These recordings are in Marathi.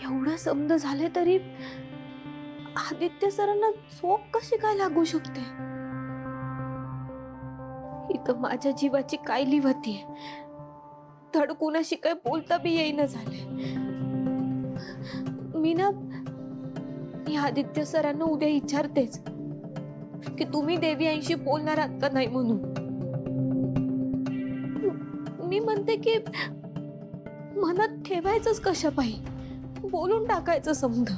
एवढं समज झाले तरी आदित्य सरांना झोप कशी काय लागू शकते? इथं माझ्या जीवाची कायली होतीये. धड कोणाशी काय बोलता बी येईना झाले. मी आदित्य सरांना उद्या विचारतेच की तुम्ही देवी आईशी बोलणार आहात का नाही म्हणून. मी म्हणते की मनात ठेवायचंच कशा पाहिजे, बोलून टाकायचं समज.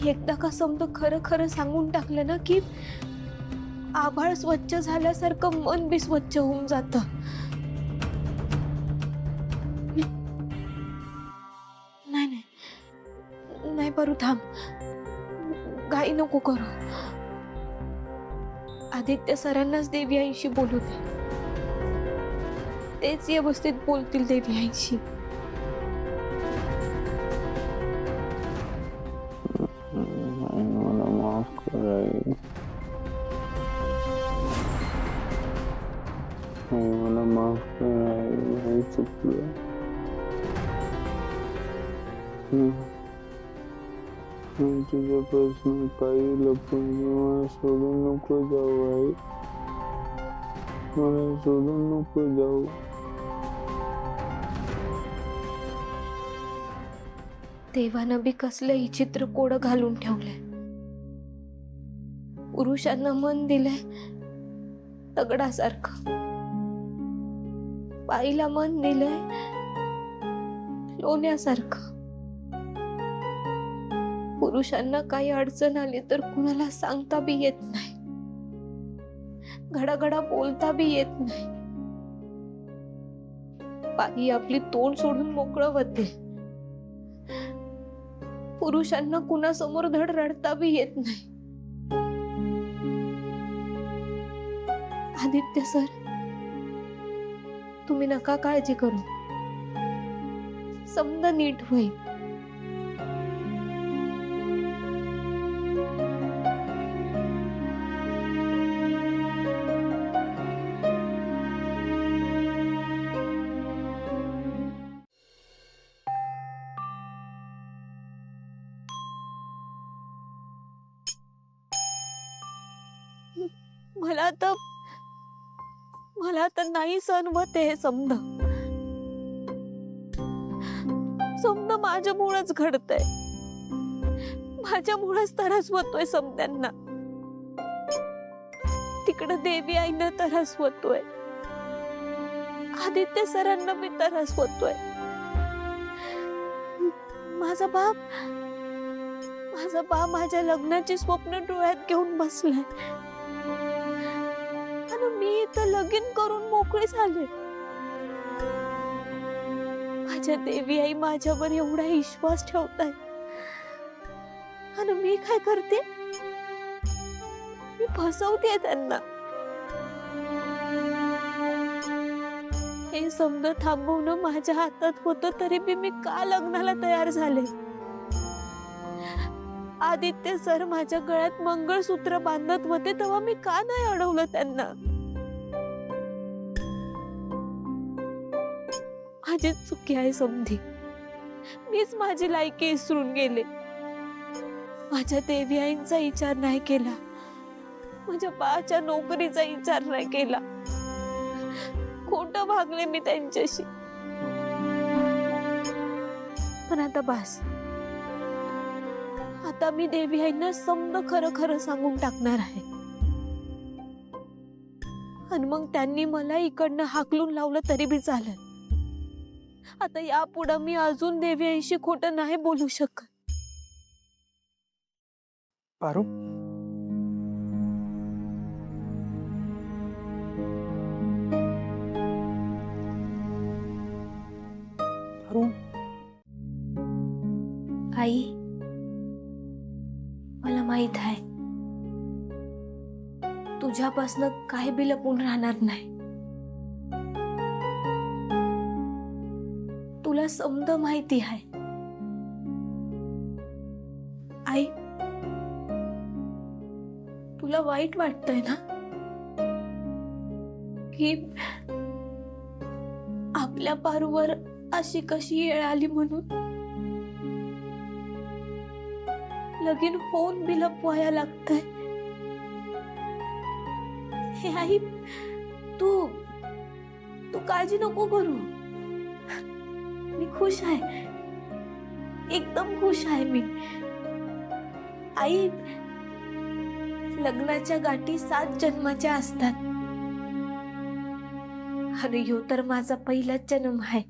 एकदा का समज खरं खरं सांगून टाकलं ना की आभाळ स्वच्छ झाल्यासारखं मन बी स्वच्छ होऊन जातं. नाही नाही बरू, थांब, घाई नको करू. आदित्य सरांनाच देवी आईशी बोलू दे. तेच व्यवस्थित बोलतील देवी आईशी. मला माफ कर आई. मला माफ कर आई, चुकलं. मी तुझ्यापासून काही लपून मला सोडून नको जाऊ आई. मला सोडून नको जाऊ. देवानं बी कसलं विचित्र कोड घालून ठेवलंय. पुरुषांना मन दिलंय दगडासारखं, बाईला मन दिलंय लोण्यासारखं. पुरुषांना काही अडचण आली तर कुणाला सांगता बी येत नाही, घडाघडा बोलता बी येत नाही. बाई आपली तोंड सोडून मोकळं होते. पुरुषांना कुणासमोर धड रडता बी येत नाही. आदित्य सर, तुम्ही नका काळजी करू, समद नीट होईल. मला आता नाही सहन होते हे समज. माझ्यामुळेच घडतंय, माझ्यामुळेच त्रास होतोय समद्यांना. तिकडे देवी आईना त्रास होतोय, आदित्य सरांना बी त्रास होतोय. माझा बाप माझ्या लग्नाची स्वप्न डोळ्यात घेऊन बसलाय आणि मी इथं लगीन करून मोकळी झाले. माझ्या देवी आई माझ्यावर एवढा विश्वास ठेवताय आणि मी काय करते, मी फसवते त्यांना. हे समज थांबवणं माझ्या हातात होतं तरी बी मी का लग्नाला तयार झाले. आदित्य सर माझ्या गळ्यात मंगळसूत्र बांधत होते तेव्हा मी का नाही अडवलं त्यांना. माझी चुकी आहे समधी, मीच माझी लायकी विसरून गेले. माझ्या देवी आईंचा विचार नाही केला, माझ्या बाच्या नोकरीचा विचार नाही केला. खोटं भागले मी त्यांच्याशी. पण आता बस, आता मी देवी आईंना समज खरं खरं सांगून टाकणार आहे. आणि मग त्यांनी मला इकडनं हाकलून लावलं तरी बी चालेल. आता यापुढे मी अजून देवी आईशी खोटं नाही बोलू शकत. पारू, पारू, आई, मला माहित आहे तुझ्यापासनं काही बी लपून राहणार नाही. तुला समज माहिती आहे. आई, तुला वाईट वाटतंय ना की आपल्या पारूवर अशी कशी वेळ आली म्हणून लगीन होऊन बी लपवाया लागतंय. हे आई, तू तू काळजी नको करू. मी खुश आहे, एकदम खुश आहे मी. आई, लग्नाच्या गाठी 7 जन्माच्या असतात आणि ह्यो तर माझा पहिलाच जन्म आहे.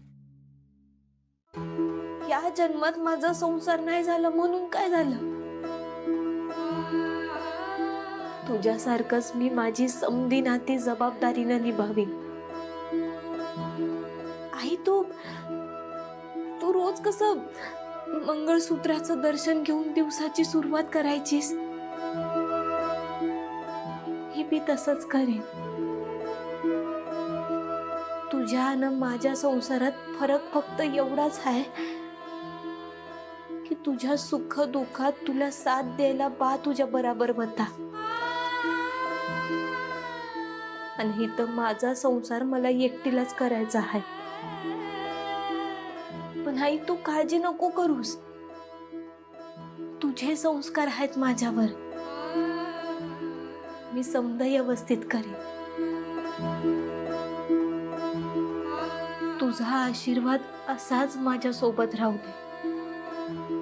या जन्मात माझा संसार नाही झाला म्हणून काय झालं? तुझ्यासारखंच मी माझी समधी नाती जबाबदारीनं निभावीन. आई, तू तू रोज कसं मंगळसूत्राचं दर्शन घेऊन दिवसाची सुरुवात करायचीस, हे मी तसंच करेन. तुझ्या आणि माझ्या संसारात फरक फक्त एवढाच आहे की तुझ्या सुख दुःखात तुला साथ द्यायला बा तुझ्या बराबर होता आणि इथं माझा संसार मला एकटीलाच करायचा आहे. पण आई, तू काळजी नको करूस. तुझे संस्कार आहेत माझ्यावर, मी समजा व्यवस्थित करेन. तुझा आशीर्वाद असाच माझ्या सोबत राहू दे.